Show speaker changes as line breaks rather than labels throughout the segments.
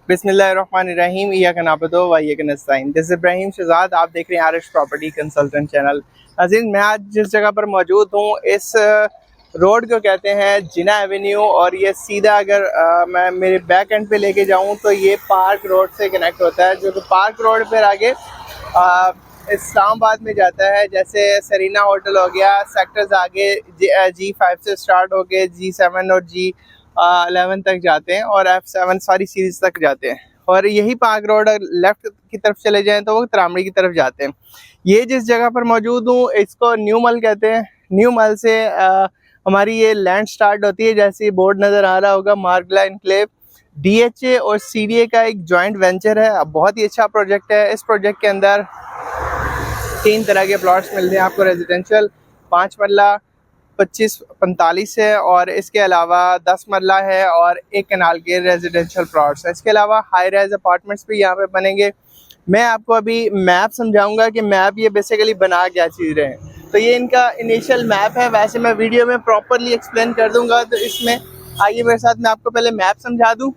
बिस्मिल्लाहिर्रहमानिर्रहीम इय्याका नअबुदु व इय्याका नस्तईन। This is Ibrahim Shahzad, आप देख रहे हैं आरिश प्रॉपर्टी कंसल्टेंट चैनल। नाज़रीन, मैं आज जिस जगह पर मौजूद हूँ इस रोड को कहते हैं जिना एवेन्यू, और ये सीधा अगर मैं मेरे बैक एंड पे लेके जाऊँ तो ये पार्क रोड से कनेक्ट होता है, जो कि पार्क रोड पर आगे इस्लामाबाद में जाता है। जैसे सरीना होटल हो गया, सेक्टर्स आगे G5 से स्टार्ट होके G7 और G11 तक जाते हैं और F7 सारी सीरीज तक जाते हैं। और यही पार्क रोड लेफ्ट की तरफ चले जाएं तो वो त्रामड़ी की तरफ जाते हैं। ये जिस जगह पर मौजूद हूँ इसको न्यू मल कहते हैं। न्यू मल से हमारी ये लैंड स्टार्ट होती है। जैसे बोर्ड नज़र आ रहा होगा, मार्गला एनक्लेव DHA और CDA का एक जॉइंट वेंचर है। बहुत ही अच्छा प्रोजेक्ट है। इस प्रोजेक्ट के अंदर 3 तरह के प्लॉट्स मिलते हैं आपको। रेजिडेंशियल 5 मरला 25-45 है, और इसके अलावा 10 मरला है और 1 कनाल के रेजिडेंशियल प्लॉट्स हैं। इसके अलावा हाई राइज अपार्टमेंट्स भी यहाँ पे बनेंगे। मैं आपको अभी मैप समझाऊंगा कि मैप ये बेसिकली बना क्या चीज़ रहे हैं। तो ये इनका इनिशियल मैप है। वैसे मैं वीडियो में प्रॉपरली एक्सप्लेन कर दूंगा, तो इसमें आइए मेरे साथ मैं आपको पहले मैप समझा दूँ,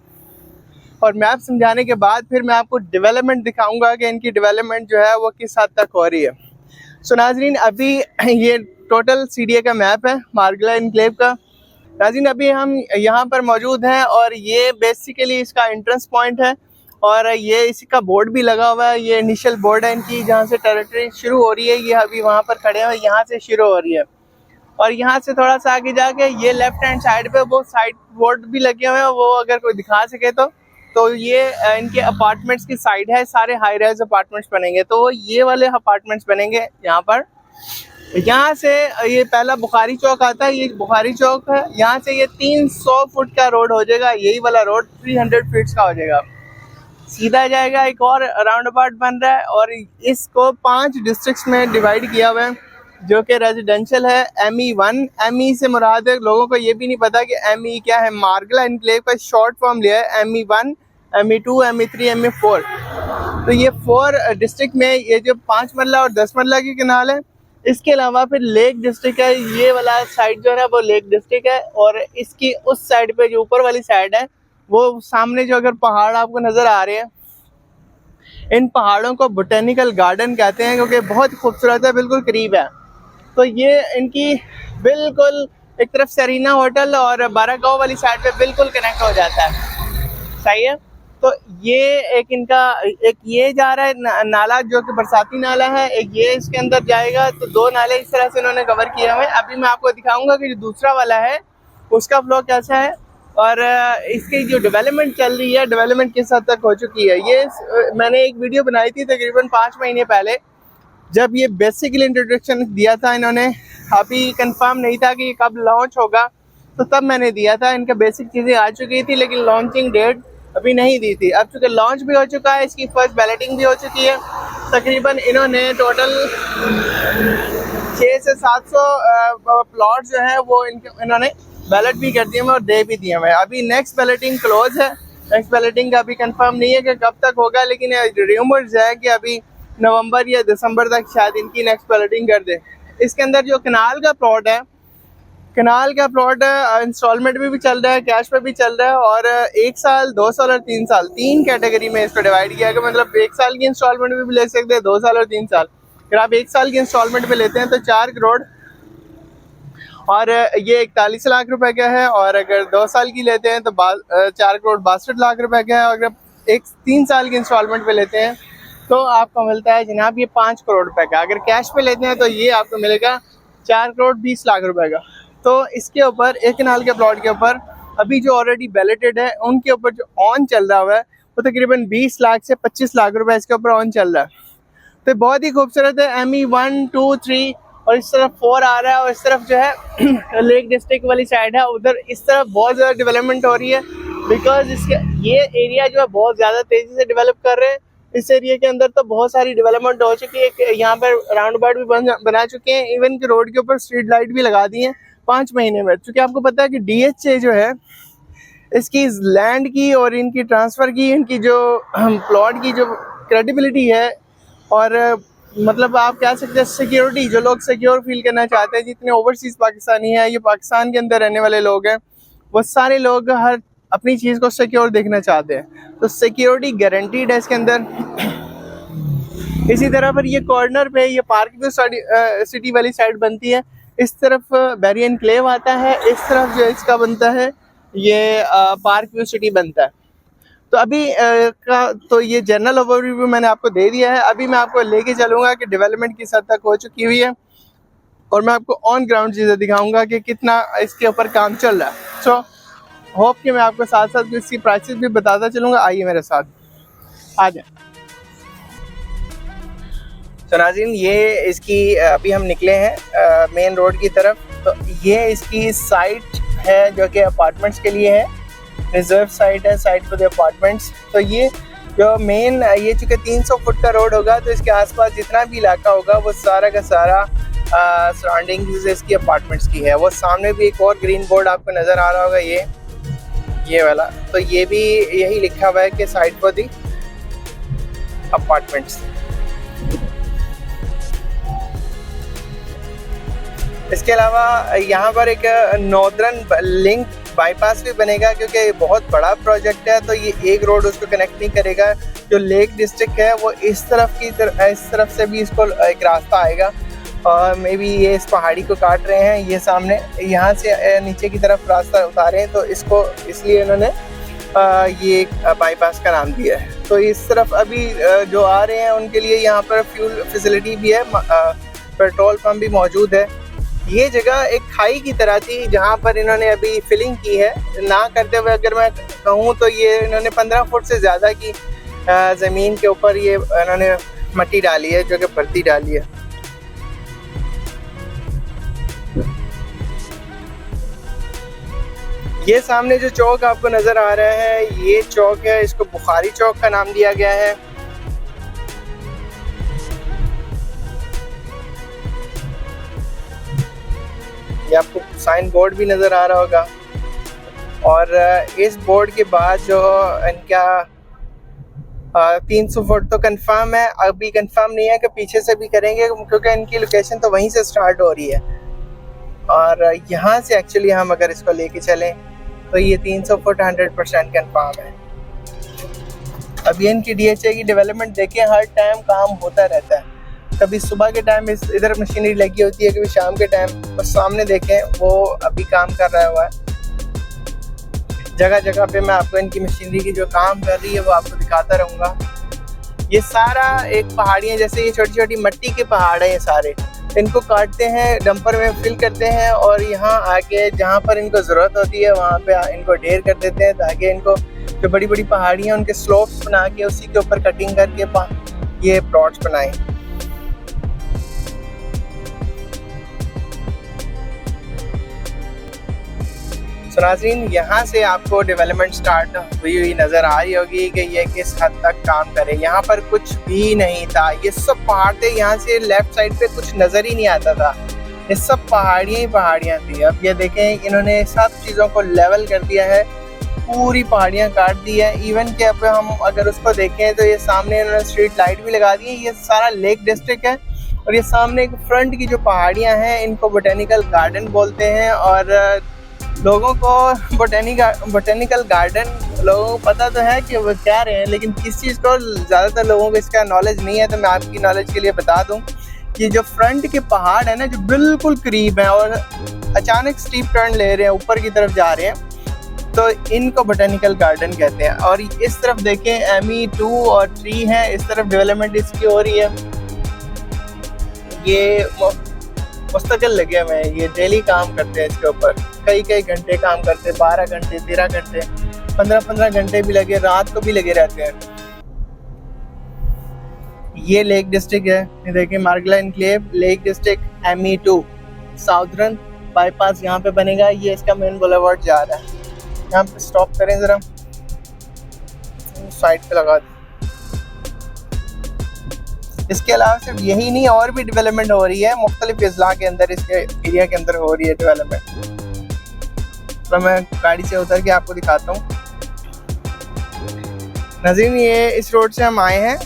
और मैप समझाने के बाद फिर मैं आपको डेवलपमेंट दिखाऊंगा कि इनकी डेवलपमेंट जो है वो किस हद तक हो रही है। सो नाजरीन, अभी ये टोटल CDA का मैप है मार्गला एनक्लेव का। नाजरीन, अभी हम यहाँ पर मौजूद हैं और ये बेसिकली इसका एंट्रेंस पॉइंट है, और ये इसी का बोर्ड भी लगा हुआ है। ये इनिशियल बोर्ड है इनकी, जहाँ से टेरिटरी शुरू हो रही है। ये अभी वहाँ पर खड़े हैं, यहाँ से शुरू हो रही है। और यहाँ से थोड़ा सा आगे जाके ये लेफ्ट हैंड साइड पे वो साइड बोर्ड भी लगे हुए हैं, वो अगर कोई दिखा सके तो ये इनके अपार्टमेंट्स की साइड है। सारे हाई राइज अपार्टमेंट्स बनेंगे, तो वो ये वाले अपार्टमेंट्स बनेंगे यहाँ पर। यहाँ से ये पहला बुखारी चौक आता है, ये बुखारी चौक है। यहाँ से ये 300 फुट का रोड हो जाएगा, यही वाला रोड 300 फीट का हो जाएगा, सीधा जाएगा। एक और राउंड अबाउट बन रहा है, और इसको 5 डिस्ट्रिक्ट्स में डिवाइड किया हुआ है, जो कि रेजिडेंशियल है। ME1, ME से मुराद है, लोगों को ये भी नहीं पता कि ME क्या है। मार्गला एनक्लेव का शॉर्ट फॉर्म लिया है, ME1, ME2, ME3, ME4। तो ये 4 डिस्ट्रिक्ट में ये जो 5 मरला और 10 मरला की कनाल है। इसके अलावा फिर लेक डिस्ट्रिक्ट है, ये वाला साइड जो है वो लेक डिस्ट्रिक्ट है। और इसकी उस साइड पे जो ऊपर वाली साइड है, वो सामने जो अगर पहाड़ आपको नज़र आ रहे हैं, इन पहाड़ों को बोटेनिकल गार्डन कहते हैं, क्योंकि बहुत खूबसूरत है, बिल्कुल करीब है। तो ये इनकी बिल्कुल एक तरफ सरीना होटल और बारागांव वाली साइड पे बिल्कुल कनेक्ट हो जाता है। सही है। तो ये एक इनका एक ये जा रहा है नाला, जो कि बरसाती नाला है, एक ये इसके अंदर जाएगा। तो 2 नाले इस तरह से इन्होंने कवर किए हुए हैं। अभी मैं आपको दिखाऊंगा कि जो दूसरा वाला है उसका फ्लो कैसा है, और इसकी जो डेवलपमेंट चल रही है, डेवलपमेंट किस हद तक हो चुकी है। ये मैंने एक वीडियो बनाई थी तकरीबन 5 महीने पहले, जब ये बेसिकली इंट्रोडक्शन दिया था इन्होंने। अभी कंफर्म नहीं था कि ये कब लॉन्च होगा, तो तब मैंने दिया था। इनका बेसिक चीज़ें आ चुकी थी, लेकिन लॉन्चिंग डेट अभी नहीं दी थी। अब चूँकि लॉन्च भी हो चुका है, इसकी फर्स्ट बैलेटिंग भी हो चुकी है। तकरीबन इन्होंने टोटल 600 से 700 प्लॉट जो है वो इन्होंने बैलेट भी कर दिए हैं और दे भी दिए हैं। अभी नेक्स्ट बैलेटिंग क्लोज है। नेक्स्ट बैलेटिंग का अभी कंफर्म नहीं है कि कब तक होगा, लेकिन रूमर्स है कि अभी नवंबर या दिसंबर तक शायद इनकी नेक्स्ट बैलेटिंग कर दे। इसके अंदर जो कनाल का प्लॉट है, कनाल का प्लॉट इंस्टॉलमेंट में भी चल रहा है, कैश पे भी चल रहा है, और 1 साल, 2 साल और 3 साल, 3 कैटेगरी में इसको डिवाइड किया है। मतलब 1 साल की इंस्टॉलमेंट में भी ले सकते हैं, 2 साल और 3 साल। अगर आप 1 साल की इंस्टॉलमेंट में लेते हैं तो 4 करोड़ और ये 41 लाख रुपए का है, और अगर 2 साल की लेते हैं तो 4 करोड़ 62 लाख रुपए का है। और अगर 3 साल की इंस्टॉलमेंट पे लेते हैं तो आपको मिलता है जनाब ये 5 करोड़ रुपए का। अगर कैश पे लेते हैं तो ये आपको मिलेगा 4 करोड़ 20 लाख रुपए का। तो इसके ऊपर, एक कनाल के प्लॉट के ऊपर अभी जो ऑलरेडी बैलेटेड है, उनके ऊपर जो ऑन चल रहा हुआ है वो तकरीबन 20 लाख से 25 लाख रुपए इसके ऊपर ऑन चल रहा है। तो बहुत ही खूबसूरत है। ME1, 2, 3 और इस तरफ 4 आ रहा है, और इस तरफ जो है लेक डिस्ट्रिक्ट वाली साइड है, उधर इस तरफ बहुत ज़्यादा डेवलपमेंट हो रही है। बिकॉज इसके ये एरिया जो है बहुत ज़्यादा तेज़ी से डेवलप कर रहे हैं। इस एरिया के अंदर तो बहुत सारी डेवलपमेंट हो चुकी है। यहाँ पर राउंड अबाउट भी बना चुके हैं, इवन के रोड के ऊपर स्ट्रीट लाइट भी लगा दी हैं 5 महीने में। क्योंकि आपको पता है कि DHA जो है, इसकी लैंड की और इनकी ट्रांसफ़र की, इनकी जो प्लॉट की जो क्रेडिबिलिटी है, और मतलब आप कह सकते हैं सिक्योरिटी, जो लोग सिक्योर फील करना चाहते हैं, जितने ओवरसीज़ पाकिस्तानी हैं, ये पाकिस्तान के अंदर रहने वाले लोग हैं, वो सारे लोग हर अपनी चीज़ को सिक्योर देखना चाहते हैं, तो सिक्योरिटी गारंटीड है इसके अंदर। इसी तरह पर ये कॉर्नर पे ये पार्क व्यू सिटी वाली साइड बनती है, इस तरफ बैरी एनक्लेव आता है, इस तरफ जो इसका बनता है ये पार्क व्यू सिटी बनता है। तो अभी तो ये जनरल ओवरव्यू मैंने आपको दे दिया है। अभी मैं आपको लेके चलूँगा कि डेवलपमेंट किस हद तक हो चुकी हुई है, और मैं आपको ऑन ग्राउंड चीज़ें दिखाऊंगा कि कितना इसके ऊपर काम चल रहा है। सो होप कि मैं आपको साथ साथ इसकी प्राइसेस भी बताता चलूँगा। आइए मेरे साथ, आ जाए। तो नाज़रीन, ये इसकी अभी हम निकले हैं मेन रोड की तरफ। तो ये इसकी साइट है जो कि अपार्टमेंट्स के लिए है, रिजर्व साइट है, साइट फॉर द अपार्टमेंट्स। तो ये जो मेन ये चूँकि 300 फुट का रोड होगा, तो इसके आसपास जितना भी इलाका होगा वो सारा का सारा सराउंडिंग्स इसकी अपार्टमेंट्स की है। वो सामने भी एक और ग्रीन बोर्ड आपको नज़र आ रहा होगा, ये वाला। तो ये भी यही लिखा हुआ है कि साइट फॉर द अपार्टमेंट्स। इसके अलावा यहाँ पर एक नॉर्दर्न लिंक बाईपास भी बनेगा, क्योंकि ये बहुत बड़ा प्रोजेक्ट है। तो ये एक रोड उसको कनेक्ट नहीं करेगा। जो लेक डिस्ट्रिक्ट है वो इस तरफ से भी इसको एक रास्ता आएगा, और मे बी ये इस पहाड़ी को काट रहे हैं। ये सामने यहाँ से नीचे की तरफ रास्ता उतारे हैं, तो इसको इसलिए इन्होंने ये बाईपास का नाम दिया है। तो इस तरफ अभी जो आ रहे हैं उनके लिए यहाँ पर फ्यूल फैसिलिटी भी है, पेट्रोल पंप भी मौजूद है। ये जगह एक खाई की तरह थी जहाँ पर इन्होंने अभी फिलिंग की है ना करते हुए। अगर मैं कहूँ तो ये इन्होंने 15 फुट से ज़्यादा की ज़मीन के ऊपर ये इन्होंने मट्टी डाली है, जो कि भर्ती डाली है। ये सामने जो चौक आपको नज़र आ रहा है, ये चौक है, इसको बुखारी चौक का नाम दिया गया है। ये आपको साइन बोर्ड भी नज़र आ रहा होगा, और इस बोर्ड के बाद जो इनका 300 फुट तो कंफर्म है। अभी कंफर्म नहीं है कि पीछे से भी करेंगे, क्योंकि इनकी लोकेशन तो वहीं से स्टार्ट हो रही है। और यहाँ से एक्चुअली हम अगर इसको लेके चलें तो ये 300 फुट 100% कंफर्म है। अभी इनकी DHA की डेवलपमेंट देखें, हर टाइम काम होता रहता है। कभी सुबह के टाइम इधर मशीनरी लगी होती है, कभी शाम के टाइम। बस सामने देखें वो अभी काम कर रहा हुआ है। जगह जगह पे मैं आपको इनकी मशीनरी की जो काम कर रही है वो आपको दिखाता रहूँगा। ये सारा एक पहाड़ियाँ, जैसे ये छोटी छोटी मट्टी के पहाड़ हैं, ये सारे इनको काटते हैं, डंपर में फिल करते हैं, और यहाँ आके जहाँ पर इनको ज़रूरत होती है वहाँ पे इनको ढेर कर देते हैं, ताकि इनको जो बड़ी बड़ी पहाड़ियाँ उनके स्लोप्स बना के उसी के ऊपर कटिंग करके ये प्लॉट्स बनाएं। तो नाज़रीन, यहाँ से आपको डेवलपमेंट स्टार्ट हुई नज़र आ रही होगी कि ये किस हद तक काम करे। यहाँ पर कुछ भी नहीं था, ये सब पहाड़ थे। यहाँ से लेफ्ट साइड पे कुछ नज़र ही नहीं आता था, ये सब पहाड़ियाँ ही पहाड़ियाँ थी। अब ये देखें, इन्होंने सब चीज़ों को लेवल कर दिया है, पूरी पहाड़ियाँ काट दी है। इवन कि अब हम अगर उसको देखें तो ये सामने इन्होंने स्ट्रीट लाइट भी लगा दी है। ये सारा लेक डिस्ट्रिक्ट है, और ये सामने एक फ्रंट की जो पहाड़ियाँ हैं इनको बोटेनिकल गार्डन बोलते हैं। और लोगों को बोटेनिकल गार्डन लोगों को पता तो है कि वो क्या रहे हैं, लेकिन किस चीज़ को ज़्यादातर लोगों को इसका नॉलेज नहीं है। तो मैं आपकी नॉलेज के लिए बता दूं कि जो फ्रंट के पहाड़ है ना, जो बिल्कुल करीब हैं और अचानक स्टीप टर्न ले रहे हैं, ऊपर की तरफ जा रहे हैं, तो इनको बोटेनिकल गार्डन कहते हैं। और इस तरफ देखें, ME2 और 3 है, इस तरफ डेवलपमेंट इसकी हो रही है। ये मुस्तकिल लगे हुए हैं, ये डेली काम करते हैं इसके ऊपर, कई घंटे काम करते हैं, 12 घंटे 13 घंटे 15 घंटे भी लगे, रात को भी लगे रहते हैं। ये लेक डिस्ट्रिक्ट है, ये देखिए मार्गला enclave lake district ME2 southern bypass यहाँ पे बनेगा। ये इसका मेन बुलेवार्ड जा रहा है, यहाँ पे स्टॉप करें ज़रा, साइड पे लगा दें। इसके अलावा सिर्फ यही नहीं, और भी डेवलपमेंट हो रही है मुख्तलिफ अजला के अंदर, इसके एरिया के अंदर हो रही है डेवलपमेंट। तो मैं गाड़ी से उतर के आपको दिखाता हूँ। नाज़रीन, ये इस रोड से हम आए हैं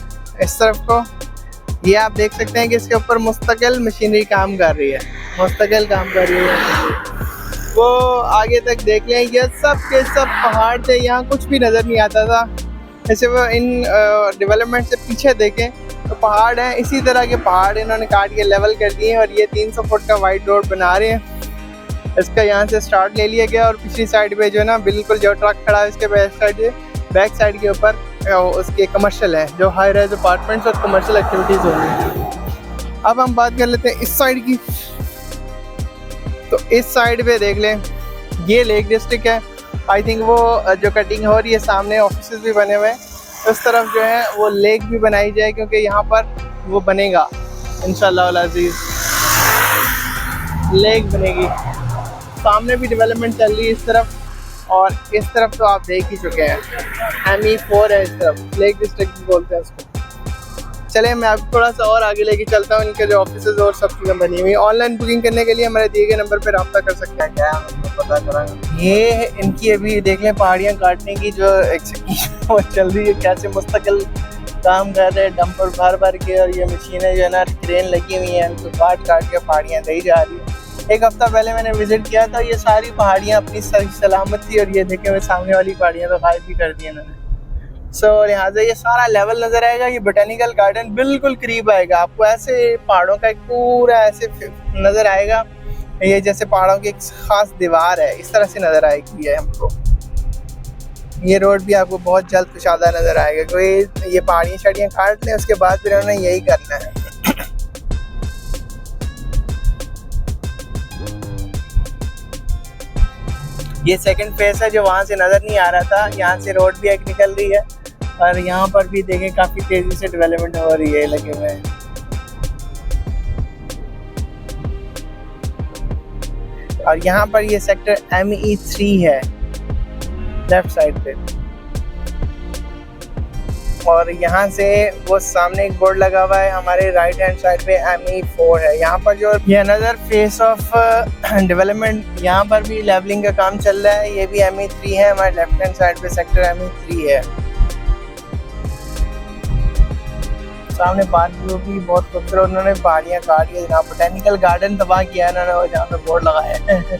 इस तरफ को, ये आप देख सकते हैं कि इसके ऊपर मुस्तकिल मशीनरी काम कर रही है, मुस्तकिल काम कर रही है। वो आगे तक देख लें, ये सब के सब पहाड़ थे, यहाँ कुछ भी नज़र नहीं आता था। जैसे वो इन डेवलपमेंट से पीछे देखें तो पहाड़ हैं, इसी तरह के पहाड़ इन्होंने काट के लेवल कर दिए और ये 300 फुट का वाइड रोड बना रहे हैं। इसका यहाँ से स्टार्ट ले लिया गया और पिछली साइड पे जो है ना बिल्कुल जो ट्रक खड़ा है उसके बैक साइड के ऊपर उसके कमर्शियल है, जो हाई राइज अपार्टमेंट्स और कमर्शियल एक्टिविटीज़ होंगी। अब हम बात कर लेते हैं इस साइड की। तो इस साइड पे देख लें, ये लेक डिस्ट्रिक्ट है। आई थिंक वो जो कटिंग हो रही है सामने ऑफिस भी बने हुए हैं, उस तरफ जो है वो लेक भी बनाई जाए क्योंकि यहाँ पर वो बनेगा इंशाल्लाह अल अज़ीज़, लेक बनेगी। सामने भी डेवलपमेंट चल रही है इस तरफ, और इस तरफ तो आप देख ही चुके हैं ME4 है, इस तरफ लेक डिस्ट्रिक्ट भी बोलते हैं उसको। चले मैं आपको थोड़ा सा और आगे लेके चलता हूँ। इनके जो ऑफिस और सब चीज़ें बनी हुई। ऑनलाइन बुकिंग करने के लिए हमारे दिए गए नंबर पर रब्ता कर सकते हैं। क्या पता करा, ये इनकी अभी देख लें पहाड़ियाँ काटने की जो वो चल रही है, कैसे मुस्तकिल काम कर रहे हैं डंपर भर भर के, और ये मशीनें जो है ना क्रेन लगी हुई हैं, उनको काट के पहाड़ियाँ दी जा रही है। एक हफ्ता पहले मैंने विजिट किया था, ये सारी पहाड़ियाँ अपनी सलामत थी, और ये देखे हुए सामने वाली पहाड़ियाँ तो गायब भी कर दी इन्होंने। सो लिहाजा ये सारा लेवल नज़र आएगा। ये बोटेनिकल गार्डन बिल्कुल करीब आएगा आपको, ऐसे पहाड़ों का एक पूरा ऐसे नज़र आएगा, ये जैसे पहाड़ों की एक ख़ास दीवार है, इस तरह से नज़र आएगी ये हमको। ये रोड भी आपको बहुत जल्द कुशादा नज़र आएगा, क्योंकि ये पहाड़ियाँ शड़ियाँ काट लें, उसके बाद फिर उन्होंने यही करना है। ये सेकंड फेस है जो वहाँ से नज़र नहीं आ रहा था, यहाँ से रोड भी एक निकल रही है, और यहाँ पर भी देखें काफ़ी तेज़ी से डेवलपमेंट हो रही है, लगे हुए हैं। और यहाँ पर ये सेक्टर ME3 है लेफ्ट साइड पे, और यहाँ से वो सामने एक बोर्ड लगा हुआ है हमारे राइट हैंड साइड पे ME4 है। यहाँ पर जो ये अनदर फेस ऑफ डेवलपमेंट, यहाँ पर भी लेवलिंग का काम चल रहा है। ये भी ME3 है, हमारे लेफ्ट हैंड साइड पे सेक्टर ME3 है। सामने पार्क व्यू भी बहुत खूबसूरत, उन्होंने पहाड़ियाँ काट के जहाँ बोटेनिकल गार्डन तबाह किया है उन्होंने, जहाँ पे बोर्ड लगाया है।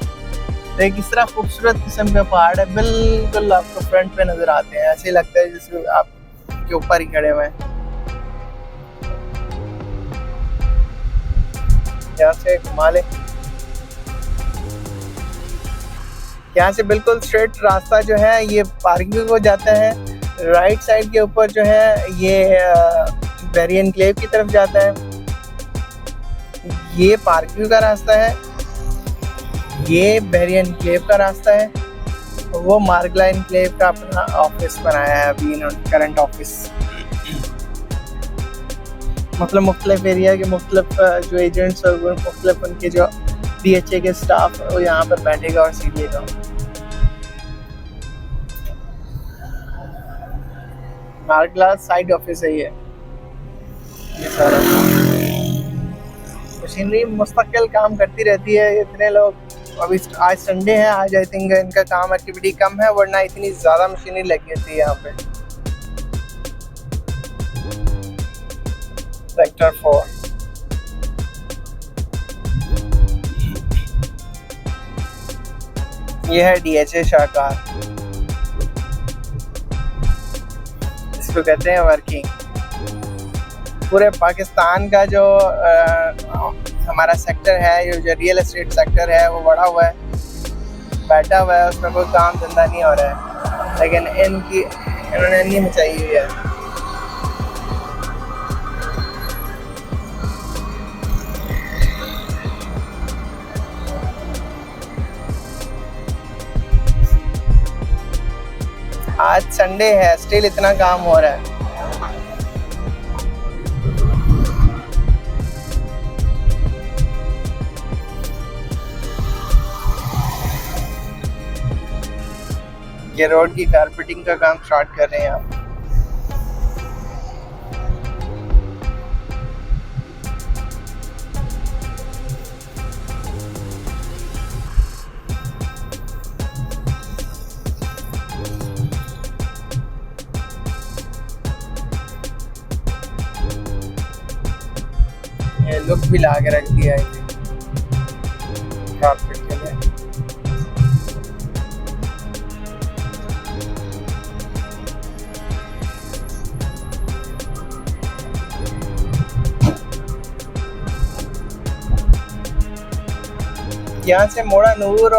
तो किस तरह खूबसूरत किस्म के पहाड़ है, बिल्कुल आपको फ्रंट पे नजर आते हैं, ऐसे लगता है जैसे आप के ऊपर ही खड़े हुए हैं। यहाँ से घुमा ले, यहाँ से बिल्कुल स्ट्रेट रास्ता जो है ये पार्किंग को जाता है। राइट साइड के ऊपर जो है ये बेरी एनक्लेव की तरफ जाता है। ये पार्किंग का रास्ता है, ये बेरी एनक्लेव का रास्ता है, वो मार्गला एनक्लेव का अपना ऑफिस बनाया है अभी इन्होंने, करंट ऑफिस। मतलब मुख्तलिफ एरिया के मुख्तलिफ जो एजेंट्स और मुख्तलिफ उनके जो DHA के स्टाफ वो यहाँ पर बैठेगा और सीखिएगा। मार्गला साइड ऑफिस है ये सारा। मशीनरी मुस्तकिल काम करती रहती है, इतने लोग, अभी आज संडे है, आज आई थिंक इनका काम एक्टिविटी कम है, वरना इतनी ज़्यादा मशीनरी लगी होती है यहाँ पे। सेक्टर 4 ये है DHA शाहकार, इसको कहते हैं वर्किंग। पूरे पाकिस्तान का जो हमारा सेक्टर है, जो रियल एस्टेट सेक्टर है, वो बढ़ा हुआ है, बैठा हुआ है, उसमें कोई काम धंधा नहीं हो रहा है, लेकिन इन्होंने नहीं मचाई हुई है। आज संडे है, स्टिल इतना काम हो रहा है। ये रोड की कारपेटिंग का काम स्टार्ट कर रहे हैं आप। ये लुक भी ला के रख दिया है कारपेट के लिए। यहाँ से मोड़ा नूर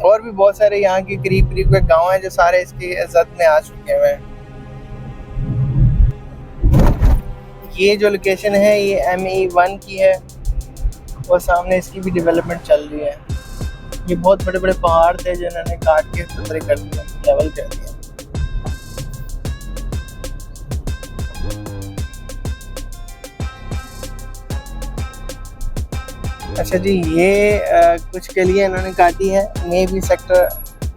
और भी बहुत सारे यहाँ के करीब करीब के गांव हैं जो सारे इसकी इज्जत में आ चुके हैं। ये जो लोकेशन है ये ME1 की है और सामने इसकी भी डेवलपमेंट चल रही है। ये बहुत बड़े बड़े पहाड़ थे जिन्होंने काट के खतरे कर दिया, लेवल कर दिया। अच्छा जी, ये कुछ के लिए इन्होंने काटी है। मे भी सेक्टर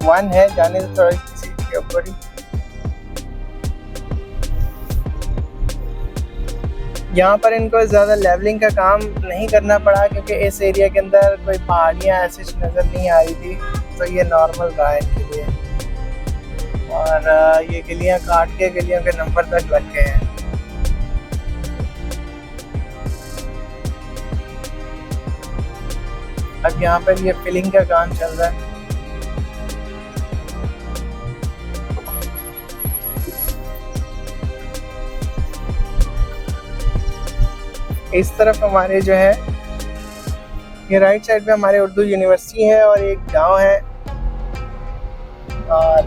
1 है, जाने तो थोड़ा किसी के ऊपर ही। यहाँ पर इनको ज़्यादा लेवलिंग का काम नहीं करना पड़ा क्योंकि इस एरिया के अंदर कोई पहाड़ियाँ ऐसी नज़र नहीं आ रही थी, तो ये नॉर्मल रहा है इनके लिए। और ये गलियाँ काट के गलियों के नंबर तक लग गए हैं। अब यहाँ पर ये फिलिंग का काम चल रहा है। इस तरफ हमारे जो है ये राइट साइड पे हमारे उर्दू यूनिवर्सिटी है और एक गांव है, और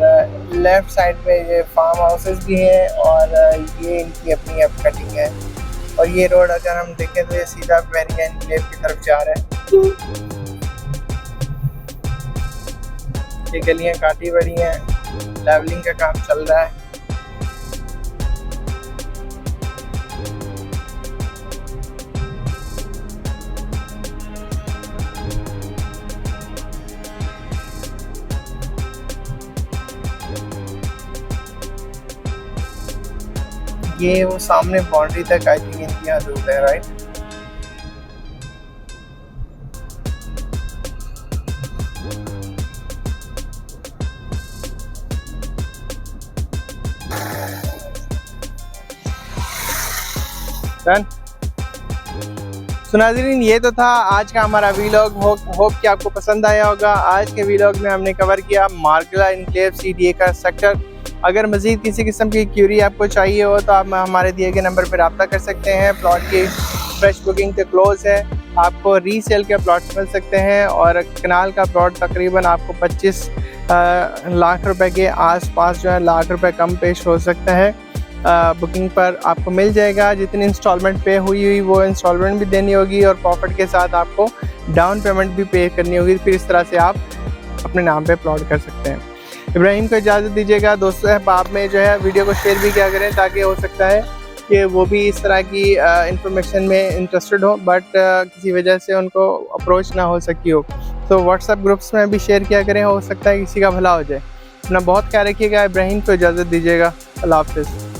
लेफ्ट साइड पे ये फार्म हाउसेस भी हैं और ये इनकी अपनी अब कटिंग है। और ये रोड अगर हम देखें तो ये सीधा बहरिया एनक्लेव की तरफ जा रहा है। ये गलियां काटी बड़ी हैं, लेवलिंग का काम चल रहा है। ये वो सामने बाउंड्री तक आई थिंक इनकी हदूद है, राइट। डन। सो नाज़रीन, ये तो था आज का हमारा वीलॉग। होप कि आपको पसंद आया होगा। आज के वीलॉग में हमने कवर किया मार्गला इनक्लेव CDA का सेक्टर। अगर मज़ीद किसी किस्म की क्यूरी आपको चाहिए हो तो आप हमारे दिए गए नंबर पर रब्ता कर सकते हैं। प्लॉट की फ्रेश बुकिंग तो क्लोज़ है, आपको रीसेल के प्लॉट्स मिल सकते हैं और कनाल का प्लॉट तकरीबन आपको 25 लाख रुपए के आसपास जो है लाख रुपए कम पेश हो सकता है। बुकिंग पर आपको मिल जाएगा। जितनी इंस्टॉलमेंट पे हुई वो इंस्टॉलमेंट भी देनी होगी और प्रॉफिट के साथ आपको डाउन पेमेंट भी पे करनी होगी। फिर इस तरह से आप अपने नाम पे प्लॉट कर सकते हैं। इब्राहिम को इजाज़त दीजिएगा। दोस्तों अहबाब में जो है वीडियो को शेयर भी क्या करें ताकि हो सकता है कि वो भी इस तरह की इंफॉर्मेशन में इंटरेस्टेड हो बट किसी वजह से उनको अप्रोच ना हो सकी हो, तो व्हाट्सएप ग्रुप्स में भी शेयर किया करें, हो सकता है किसी का भला हो जाए। अपना बहुत ख्याल रखिएगा। इब्राहिम को इजाज़त दीजिएगा। अल्लाह हाफ़िज़।